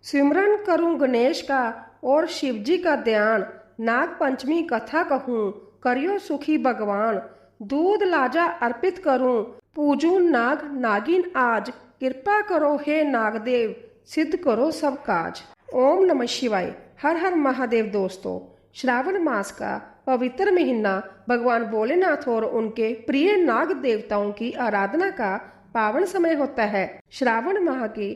सिमरन करूं गणेश का और शिवजी का ध्यान, नाग पंचमी कथा कहूँ, करियो सुखी भगवान। दूध लाजा अर्पित करूं, पूजू नाग नागिन आज, कृपा करो हे नागदेव, सिद्ध करो सब काज। ओम नमः शिवाय। हर हर महादेव। दोस्तों, श्रावण मास का पवित्र महीना भगवान भोलेनाथ और उनके प्रिय नाग देवताओं की आराधना का पावन समय होता है। श्रावण माह की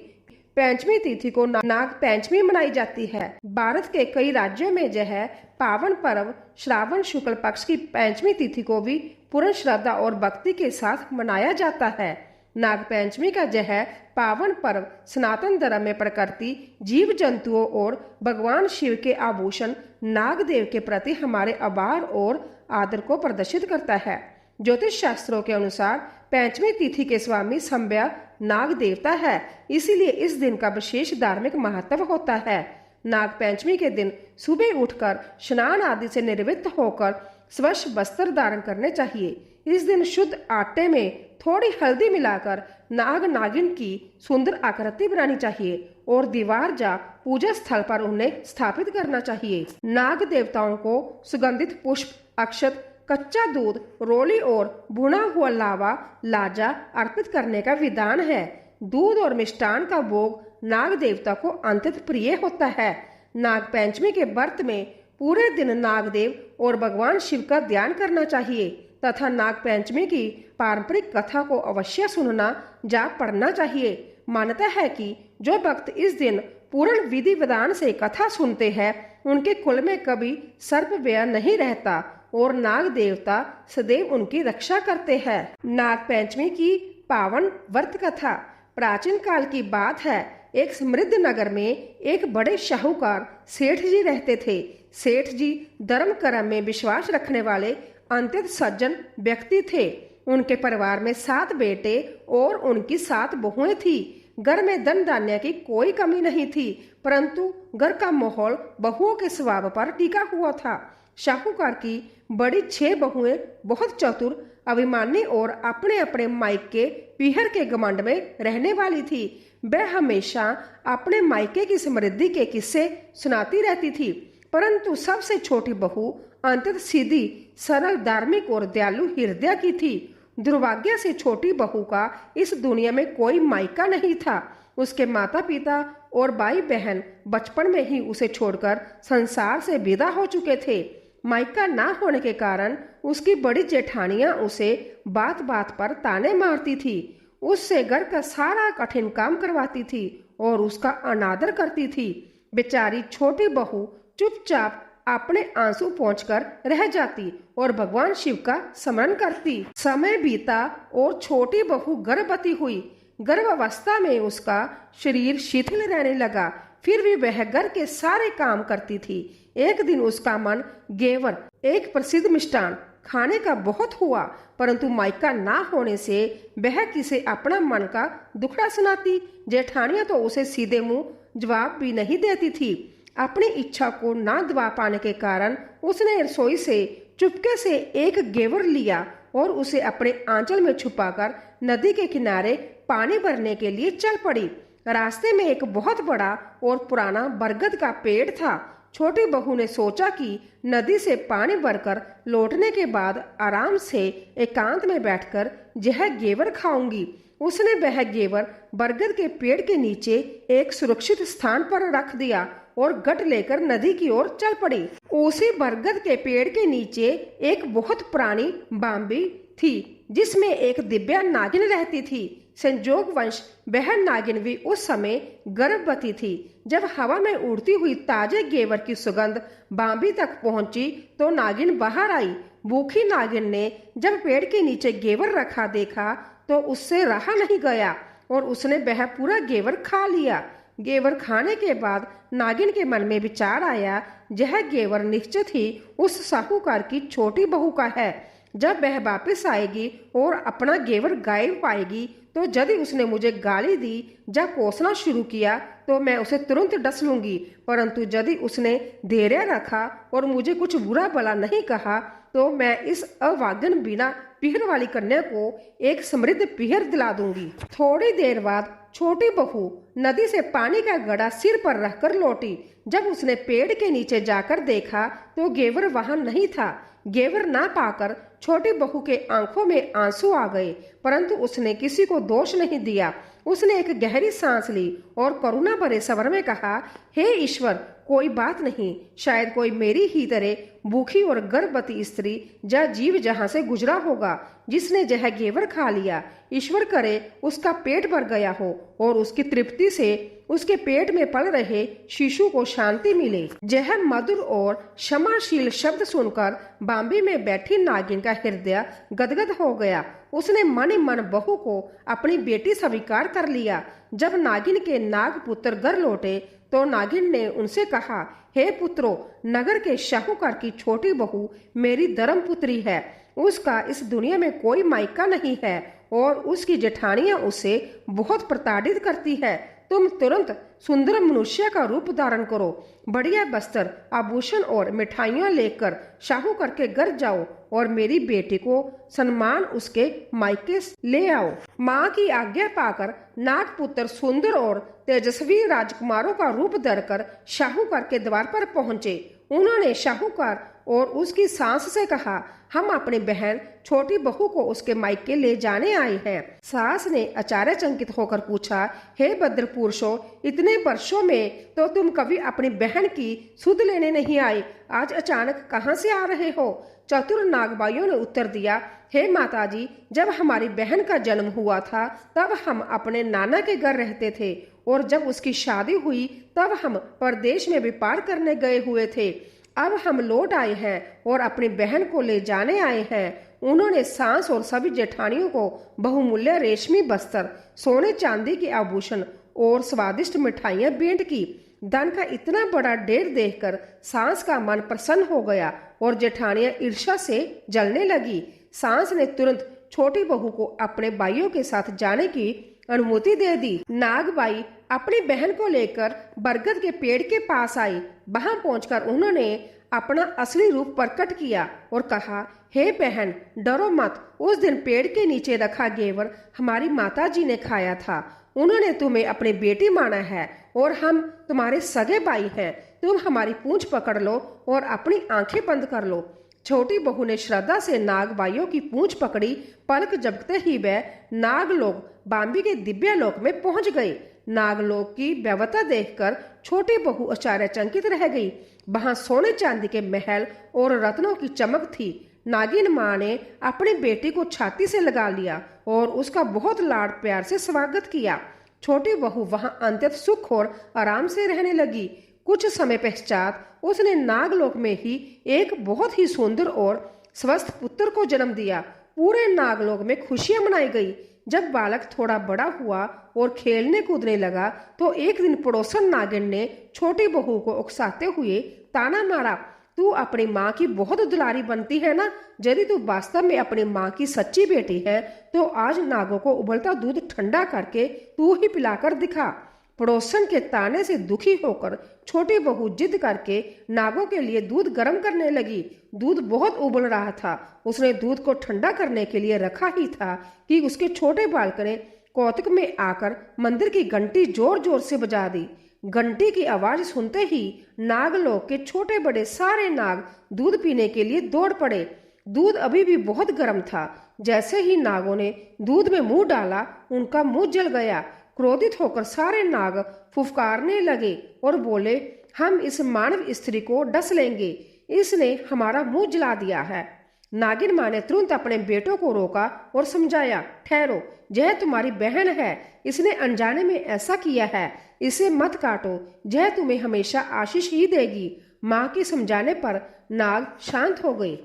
पंचमी तिथि को नाग पंचमी मनाई जाती है। भारत के कई राज्यों में यह पावन पर्व श्रावण शुक्ल पक्ष की पंचमी तिथि को भी पूर्ण श्रद्धा और भक्ति के साथ मनाया जाता है। नाग पंचमी का यह पावन पर्व सनातन धर्म में प्रकृति, जीव जंतुओं और भगवान शिव के आभूषण नाग देव के प्रति हमारे आभार और आदर को प्रदर्शित करता है। ज्योतिष शास्त्रों के अनुसार पंचमी तिथि के स्वामी संभ्या नाग देवता है, इसीलिए इस दिन का विशेष धार्मिक महत्व होता है। नाग पंचमी के दिन सुबह उठकर स्नान आदि से निवृत्त होकर स्वच्छ वस्त्र धारण करने चाहिए। इस दिन शुद्ध आटे में थोड़ी हल्दी मिलाकर नाग नागिन की सुंदर आकृति बनानी चाहिए और दीवार या पूजा स्थल पर उन्हें स्थापित करना चाहिए। नाग देवताओं को सुगंधित पुष्प, अक्षत, कच्चा दूध, रोली और भुना हुआ लावा लाजा अर्पित करने का विधान है। दूध और मिष्टान का भोग नाग देवता को अत्यंत प्रिय होता है। नाग पंचमी के व्रत में पूरे दिन नागदेव और भगवान शिव का ध्यान करना चाहिए तथा नाग पंचमी की पारंपरिक कथा को अवश्य सुनना या पढ़ना चाहिए। मान्यता है कि जो भक्त इस दिन पूर्ण विधि विधान से कथा सुनते हैं, उनके कुल में कभी सर्प व्यय नहीं रहता और नाग देवता सदैव उनकी रक्षा करते हैं। नाग पंचमी की पावन व्रत कथा प्राचीन काल की बात है। एक समृद्ध नगर में एक बड़े शाहूकार सेठ जी रहते थे। सेठ जी धर्म कर्म में विश्वास रखने वाले अत्यंत सज्जन व्यक्ति थे। उनके परिवार में 7 बेटे और उनकी 7 बहुएं थी। घर में धन धान्य की कोई कमी नहीं थी, परंतु घर का माहौल बहुओं के स्वभाव पर टिका हुआ था। शाहूकार की बड़ी 6 बहुएं बहुत चतुर, अभिमानी और अपने अपने मायके पीहर के घमंड में रहने वाली थी। वह हमेशा अपने मायके की समृद्धि के किस्से सुनाती रहती थी, परंतु सबसे छोटी बहू अत्यंत सीधी, सरल, धार्मिक और दयालु हृदय की थी। दुर्भाग्य से छोटी बहू का इस दुनिया में कोई मायका नहीं था। उसके माता पिता और भाई बहन बचपन में ही उसे छोड़कर संसार से विदा हो चुके थे। मायका ना होने के कारण उसकी बड़ी जेठानियां उसे बात बात पर ताने मारती थी। उससे घर का सारा कठिन काम करवाती थी और उसका अनादर करती थी। बेचारी छोटी बहू चुपचाप अपने आंसू पोंछकर रह जाती और भगवान शिव का स्मरण करती। समय बीता और छोटी बहू गर्भवती हुई। गर्भावस्था में उसका शरीर शिथिल रहने लगा, फिर भी वह घर के सारे काम करती थी। एक दिन उसका मन घेवर, एक प्रसिद्ध मिष्टान, खाने का बहुत हुआ, परंतु मायका ना होने से वह किसे अपना मन का दुखड़ा सुनाती। जेठानियां तो उसे सीधे मुंह जवाब भी नहीं देती थी। अपनी इच्छा को ना दबा पाने के कारण उसने रसोई से चुपके से एक घेवर लिया और उसे अपने आंचल में छुपाकर नदी के किनारे पानी भरने के लिए चल पड़ी। रास्ते में एक बहुत बड़ा और पुराना बरगद का पेड़ था। छोटी बहू ने सोचा कि नदी से पानी भरकर लौटने के बाद आराम से एकांत में बैठकर यह घेवर खाऊंगी। उसने वह घेवर बरगद के पेड़ के नीचे एक सुरक्षित स्थान पर रख दिया और गट लेकर नदी की ओर चल पड़ी। उसी बरगद के पेड़ के नीचे एक बहुत पुरानी बांबी थी, जिसमें एक दिव्या नागिन रहती थी। संजोगवश वह नागिन भी उस समय गर्भवती थी। जब हवा में उड़ती हुई ताजे घेवर की सुगंध बांबी तक पहुंची तो नागिन बाहर आई। भूखी नागिन ने जब पेड़ के नीचे घेवर रखा देखा तो उससे रहा नहीं गया और उसने वह पूरा घेवर खा लिया। घेवर खाने के बाद नागिन के मन में विचार आया, यह घेवर निश्चित ही उस साहूकार की छोटी बहू का है। जब वह वापस आएगी और अपना घेवर गायब पाएगी तो यदि उसने मुझे गाली दी या कोसना शुरू किया तो मैं उसे तुरंत डस लूंगी, परंतु यदि उसने धैर्य रखा और मुझे कुछ बुरा भला नहीं कहा तो मैं इस अभागन बिना पीहर वाली कन्या को एक समृद्ध पीहर दिला दूंगी। थोड़ी देर बाद छोटी बहू नदी से पानी का घड़ा सिर पर रखकर लौटी। जब उसने पेड़ के नीचे जाकर देखा तो घेवर वहां नहीं था। घेवर ना पाकर छोटी बहू के आंखों में आंसू आ गए, परंतु उसने किसी को दोष नहीं दिया। उसने एक गहरी सांस ली और करुणा भरे स्वर में कहा, हे ईश्वर, कोई बात नहीं, शायद कोई मेरी ही तरह भूखी और गर्भवती स्त्री या जीव जहां से गुजरा होगा जिसने यह घेवर खा लिया। ईश्वर करे उसका पेट भर गया हो और उसकी तृप्ति से उसके पेट में पल रहे शिशु को शांति मिले। यह मधुर और क्षमाशील शब्द सुनकर बांबी में बैठी नागिन का हृदय गदगद हो गया। उसने मन ही मन बहू को अपनी बेटी स्वीकार कर लिया। जब नागिन के नाग पुत्र घर लौटे तो नागिन ने उनसे कहा, हे पुत्रों, नगर के शाहूकार की छोटी बहू मेरी धर्म पुत्री है। उसका इस दुनिया में कोई मायका नहीं है और उसकी जेठानियां उसे बहुत प्रताड़ित करती है। तुम तुरंत सुंदर मनुष्य का रूप धारण करो, बढ़िया वस्त्र, आभूषण और मिठाइयां लेकर शाहूकार के घर जाओ और मेरी बेटी को सम्मान उसके मायके ले आओ। माँ की आज्ञा पाकर नागपुत्र सुंदर और तेजस्वी राजकुमारों का रूप धरकर शाहूकार के द्वार पर पहुंचे। उन्होंने शाहूकार और उसकी सास से कहा, हम अपनी बहन छोटी बहू को उसके मायके ले जाने आए हैं। सास ने आश्चर्यचकित होकर पूछा, हे भद्र पुरुषों, इतने वर्षों में तो तुम कभी अपनी बहन की सुध लेने नहीं आए, आज अचानक कहाँ से आ रहे हो? चतुर नागबाइयों ने उत्तर दिया, हे माताजी, जब हमारी बहन का जन्म हुआ था तब हम अपने नाना के घर रहते थे और जब उसकी शादी हुई तब हम परदेश में व्यापार करने गए हुए थे। अब हम लौट आए हैं और अपनी बहन को ले जाने आए हैं। उन्होंने सास और सभी जेठानियों को बहुमूल्य रेशमी वस्त्र, सोने चांदी के आभूषण और स्वादिष्ट मिठाइयां भेंट की। धन का इतना बड़ा ढेर देखकर सास का मन प्रसन्न हो गया और जेठानियां ईर्ष्या से जलने लगी। सास ने तुरंत छोटी बहू को अपने भाइयों के साथ जाने की अनुमति दे दी। नागबाई अपनी बहन को लेकर बरगद के पेड़ के पास आई। वहां पहुंचकर उन्होंने अपना असली रूप प्रकट किया और कहा, हे बहन, डरो मत। उस दिन पेड़ के नीचे रखा घेवर हमारी माताजी ने खाया था। उन्होंने तुम्हें अपनी बेटी माना है और हम तुम्हारे सगे भाई हैं। तुम हमारी पूंछ पकड़ लो और अपनी आंखें बंद कर लो। छोटी बहू ने श्रद्धा से नागबाइयों की पूंछ पकड़ी। पलक झपकते ही वह नागलोक बांबी के दिव्य लोक में पहुंच गए। नागलोक की व्यवस्था देखकर छोटी बहू आश्चर्यचकित रह गई। वहां सोने चांदी के महल और रत्नों की चमक थी। नागिन माँ ने अपनी बेटी को छाती से लगा लिया और उसका बहुत लाड़ प्यार से स्वागत किया। छोटी बहू वहां अत्यंत सुख और आराम से रहने लगी। कुछ समय पश्चात उसने नागलोक में ही एक बहुत ही सुंदर और स्वस्थ पुत्र को जन्म दिया। पूरे नागलोक में खुशियां मनाई गई। जब बालक थोड़ा बड़ा हुआ और खेलने कूदने लगा तो एक दिन पड़ोसन नागिन ने छोटी बहू को उकसाते हुए ताना मारा, तू अपनी माँ की बहुत दुलारी बनती है ना? यदि तू वास्तव में अपनी माँ की सच्ची बेटी है तो आज नागों को उबलता दूध ठंडा करके तू ही पिलाकर दिखा। पड़ोसन के ताने से दुखी होकर छोटी बहू जिद करके नागों के लिए दूध गर्म करने लगी। दूध बहुत उबल रहा था। उसने दूध को ठंडा करने के लिए रखा ही था कि उसके छोटे बालक ने कौतुक में आकर मंदिर की घंटी जोर जोर से बजा दी। घंटी की आवाज सुनते ही नागलोक के छोटे बड़े सारे नाग दूध पीने के लिए दौड़ पड़े। दूध अभी भी बहुत गर्म था। जैसे ही नागों ने दूध में मुंह डाला, उनका मुंह जल गया। क्रोधित होकर सारे नाग फुफकारने लगे और बोले, हम इस मानव स्त्री को डस लेंगे, इसने हमारा मुंह जला दिया है। नागिन माँ ने तुरंत अपने बेटों को रोका और समझाया, ठहरो, यह तुम्हारी बहन है, इसने अनजाने में ऐसा किया है, इसे मत काटो, यह तुम्हें हमेशा आशीष ही देगी। माँ के समझाने पर नाग शांत हो गए।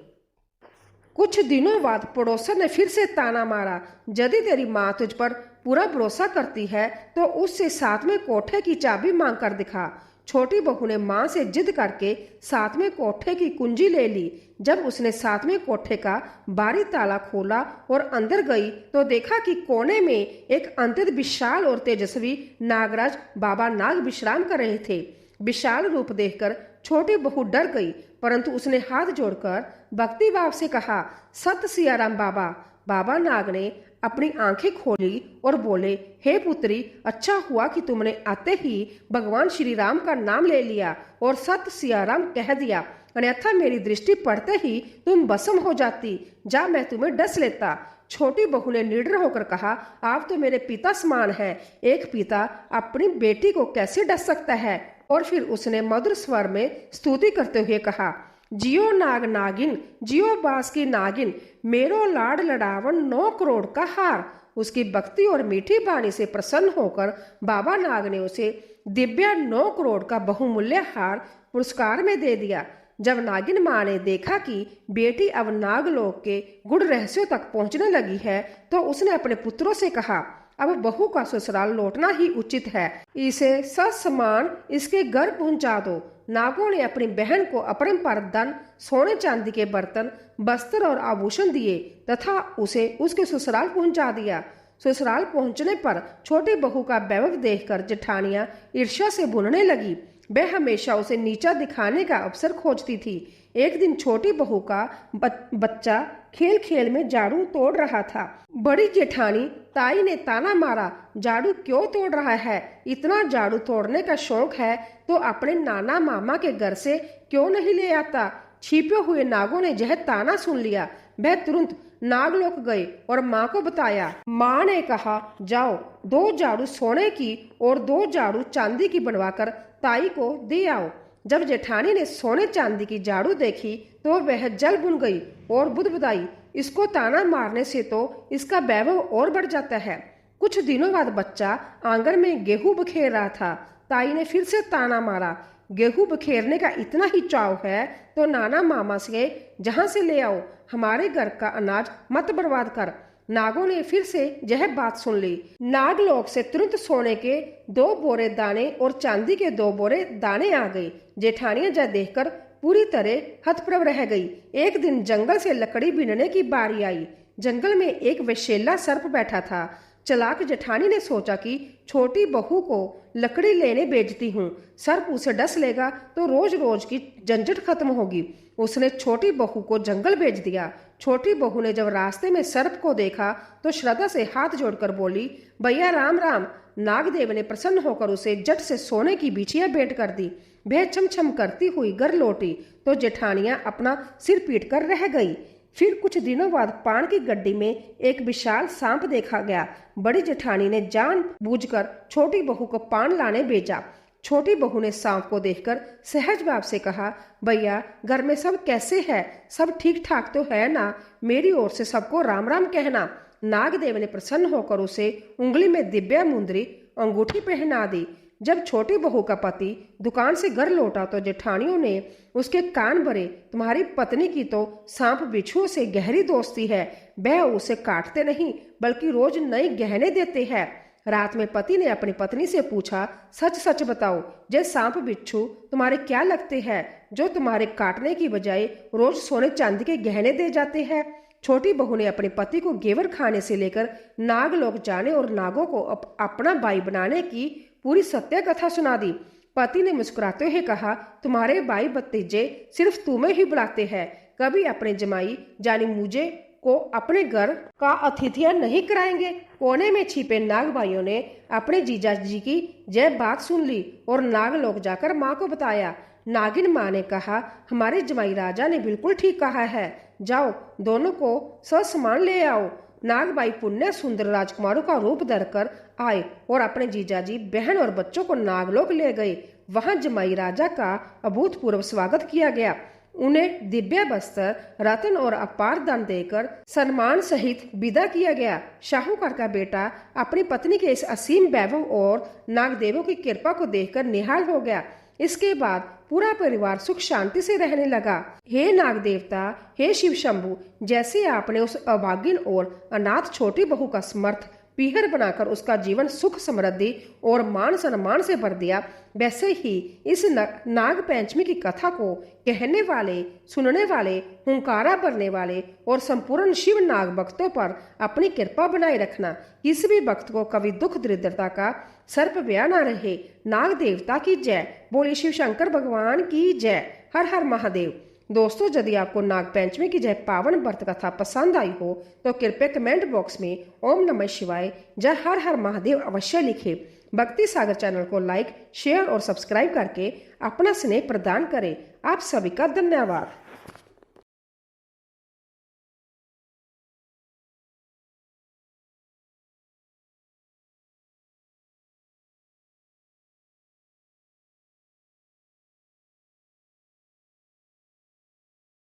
कुछ दिनों बाद पड़ोसन ने फिर से ताना मारा, यदि तेरी माँ तुझ पर पूरा भरोसा करती है तो उससे साथ में कोठे की चाबी मांग कर दिखा। छोटी बहू ने माँ से जिद करके 7वें कोठे की कुंजी ले ली। जब उसने 7वें कोठे का बारी ताला खोला और अंदर गई तो देखा कि कोने में एक अत्यंत विशाल और तेजस्वी नागराज बाबा नाग विश्राम कर रहे थे। विशाल रूप देखकर छोटी बहू डर गई, परंतु उसने हाथ जोड़कर भक्ति भाव से कहा, सत सियाराम बाबा। बाबा नाग ने अपनी आंखें खोली और बोले, हे पुत्री, अच्छा हुआ कि तुमने आते ही भगवान श्री राम का नाम ले लिया और सत सियाराम कह दिया, अन्यथा मेरी दृष्टि पड़ते ही तुम भस्म हो जाती। जा, मैं तुम्हें डस लेता। छोटी बहू ने निडर होकर कहा, आप तो मेरे पिता समान हैं, एक पिता अपनी बेटी को कैसे डस सकता है। और फिर उसने मधुर स्वर में स्तुति करते हुए कहा, जियो नाग नागिन, जियो बास की नागिन, मेरो लाड लड़ावन 9 करोड़ का हार। उसकी भक्ति और मीठी वाणी से प्रसन्न होकर बाबा नाग ने उसे दिव्य 9 करोड़ का बहुमूल्य हार पुरस्कार में दे दिया। जब नागिन माँ ने देखा कि बेटी अब नागलोक के गुड़ रहस्यों तक पहुंचने लगी है तो उसने अपने पुत्रों से कहा, अब बहू का ससुराल लौटना ही उचित है, इसे ससमान इसके घर पहुंचा दो। नागों ने अपनी बहन को अपरंपार धन, सोने चांदी के बर्तन, वस्त्र और आभूषण दिए तथा उसे उसके ससुराल पहुंचा दिया। ससुराल पहुंचने पर छोटी बहू का वैभव देखकर जेठानियां ईर्ष्या से भूनने लगी। वह हमेशा उसे नीचा दिखाने का अवसर खोजती थी। एक दिन छोटी बहू का बच्चा खेल खेल में झाड़ू तोड़ रहा था। बड़ी जेठानी ताई ने ताना मारा, झाड़ू क्यों तोड़ रहा है? इतना झाड़ू तोड़ने का शौक है तो अपने नाना मामा के घर से क्यों नहीं ले आता? छिपे हुए नागों ने यह ताना सुन लिया। वह तुरंत नागलोक गए और माँ को बताया। माँ ने कहा, जाओ 2 झाड़ू सोने की और 2 झाड़ू चांदी की बनवाकर ताई को दे आओ। जब जेठानी ने सोने चांदी की झाड़ू देखी तो वह जल भुन गई और बुदबुदाई, इसको ताना मारने से तो इसका वैभव और बढ़ जाता है। कुछ दिनों बाद बच्चा आंगन में गेहूं बखेर रहा था। ताई ने फिर से ताना मारा, गेहूं बखेरने का इतना ही चाव है तो नाना मामा से जहां से ले आओ, हमारे घर का अनाज मत बर्बाद कर। नागों ने फिर से यह बात सुन ली। नागलोक से तुरंत सोने के 2 बोरे दाने और चांदी के 2 बोरे दाने आ गए। जेठानियां यह देखकर पूरी तरह हतप्रभ रह गई। एक दिन जंगल से लकड़ी बीनने की बारी आई। जंगल में एक विषैला सर्प बैठा था। चालाक जेठानी ने सोचा कि छोटी बहू को लकड़ी लेने भेजती हूँ, सर्प उसे डस लेगा तो रोज रोज की झंझट खत्म होगी। उसने छोटी बहू को जंगल भेज दिया। छोटी बहू ने जब रास्ते में सर्प को देखा तो श्रद्धा से हाथ जोड़कर बोली, भैया राम राम। नागदेव ने प्रसन्न होकर उसे जट से सोने की बिछिया भेंट कर दी। वह छम छम करती हुई घर लौटी तो जेठानियां अपना सिर पीट कर रह गई। फिर कुछ दिनों बाद पान की गड्डी में एक विशाल सांप देखा गया। बड़ी जेठानी ने जान बूझकर छोटी बहू को पान लाने भेजा। छोटी बहू ने सांप को देखकर सहज भाव से कहा, भैया घर में सब कैसे है? सब ठीक ठाक तो है ना? मेरी ओर से सबको राम राम कहना। नागदेव ने प्रसन्न होकर उसे उंगली में दिव्या मुंदरी अंगूठी पहना दी। जब छोटी बहू का पति दुकान से घर लौटा तो जेठानियों ने उसके कान भरे, तुम्हारी पत्नी की तो सांप बिच्छुओं से गहरी दोस्ती है, वह उसे काटते नहीं बल्कि रोज नए गहने देते हैं। रात में पति ने अपनी पत्नी से पूछा, सच सच बताओ, ये सांप बिच्छू तुम्हारे क्या लगते हैं जो तुम्हारे काटने की बजाय रोज सोने चांदी के गहने दे जाते हैं? छोटी बहू ने अपने पति को घेवर खाने से लेकर नागलोक जाने और नागों को अपना भाई बनाने की पूरी सत्य कथा सुना दी। पति ने मुस्कुराते हुए कहा, तुम्हारे भाई भतीजे सिर्फ तुम्हें ही बुलाते हैं, कभी अपने जमाई यानी मुझे को अपने घर का अतिथियां नहीं कराएंगे। कोने में छिपे नाग भाइयों ने अपने जीजा जी की यह बात सुन ली और नागलोक जाकर माँ को बताया। नागिन माँ ने कहा, हमारे जमाई राजा ने बिल्कुल ठीक कहा है, जाओ दोनों को ससमान ले आओ। नागबाई पुण्य सुंदर राजकुमारों का रूप धरकर आए और अपने जीजाजी, बहन और बच्चों को नागलोक ले गए। वहां जमाई राजा का अभूतपूर्व स्वागत किया गया। उन्हें दिव्य वस्त्र, रत्न और अपार दान देकर सम्मान सहित विदा किया गया। शाहूकार का बेटा अपनी पत्नी के इस असीम वैभव और नागदेवों की कृपा को देखकर निहाल हो गया। इसके बाद पूरा परिवार सुख शांति से रहने लगा। हे नाग देवता, हे शिव शंभु, जैसे आपने उस अभागिन और अनाथ छोटी बहू का समर्थ पीहर बनाकर उसका जीवन सुख समृद्धि और मान सम्मान से भर दिया, वैसे ही इस नाग पंचमी की कथा को कहने वाले, सुनने वाले, हुंकारा भरने वाले और संपूर्ण शिव नाग भक्तों पर अपनी कृपा बनाए रखना। किसी भी भक्त को कभी दुख दरिद्रता का सर्प व्याह न रहे। नाग देवता की जय। बोले शिव शंकर भगवान की जय। हर हर महादेव। दोस्तों, यदि आपको नाग पंचमी की जय पावन व्रत कथा पसंद आई हो तो कृपया कमेंट बॉक्स में ओम नमः शिवाय जय हर हर महादेव अवश्य लिखें। भक्ति सागर चैनल को लाइक, शेयर और सब्सक्राइब करके अपना स्नेह प्रदान करें। आप सभी का धन्यवाद।